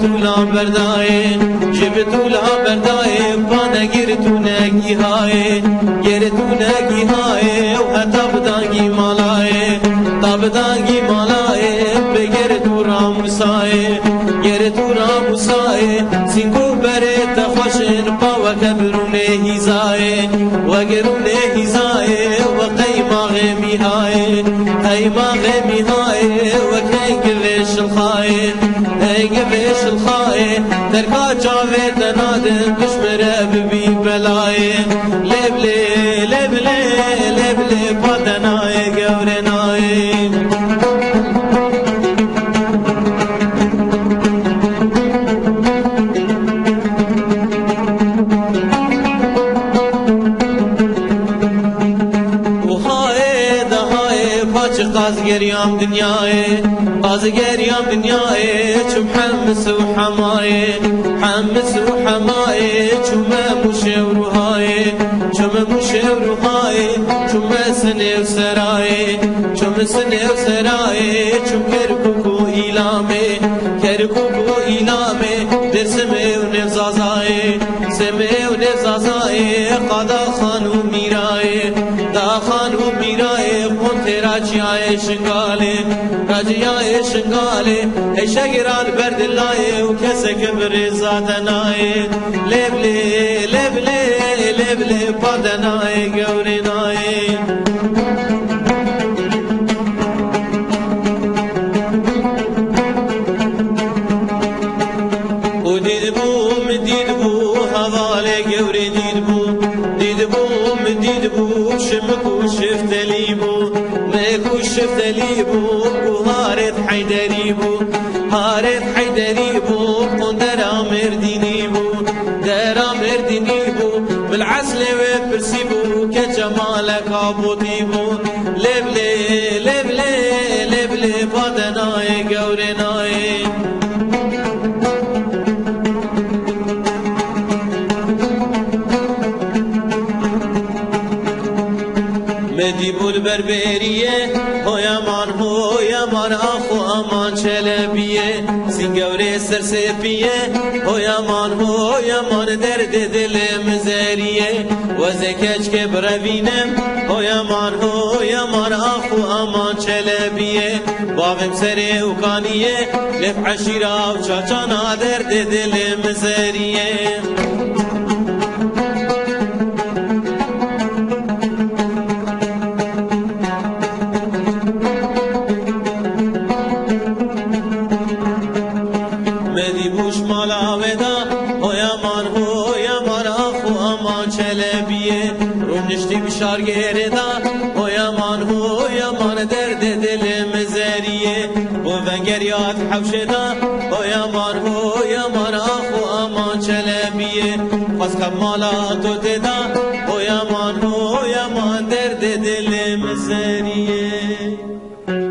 تولا بردائے جب تولا بردائے پانا گر تو نگی ہائے گر تو نگی ہائے تب دانگی مالائے بگر تو راموسائے گر تو راموسائے سنگو برے تخوشن پاو کبرونے ہیزائے وگرونے ہیزائے وقیمہ غیمی ہائے قیمہ غیمی ہائے وکنگ ویش الخائے گویش الخائے درکا چاوے دنادن بشمرے ببی بلائے لیبلے لیبلے لیبلے پادنائے گورنائے قازگریام دنیای قازگریام دنیای چم حمس و حمای حمس و حمای چم مشوروهای چم مشوروهای چم سنه و سرای چم سنه و سرای چم کرکو ایلامه کرکو ایلامه در سمه و نفزازای سمه و نفزازای قادا خانو میرای دا خانو میرای راجیائے شنگالے راجیائے شنگالے اے شگران بردلائے و کسے کبر زادنائے لیبلے لیبلے لیبلے پادنائے گورنائے او دید بو حوالے گوری دید بو شمکو شفتلی بو ميكو شفتلي بو وهارت حيدري بو هارت حيدري بو قندرا مرديني بو درا مرديني بو بالعسل وبرسي بو كجمالك عبوتي بو لبلي لبلي لبلي بادناي قورناي مدیبول بربریه هویامان آخو امان چلبیه سینگوره سرسپیه هویامان درد دل مزریه وزکج که بروینم هویامان آخو امان چلبیه بابم سره اوکانیه لف عشیرا و چاچانا درد دل مزریه مدیبوش مالا ودا هویامان آخو امان چلبیه روم نشتی بشار گیردا هویامان درد دل مزریه و ونگریات حوشدا هویامان آخو امان چلبیه پس کب مالا تو تدا هویامان درد دل مزریه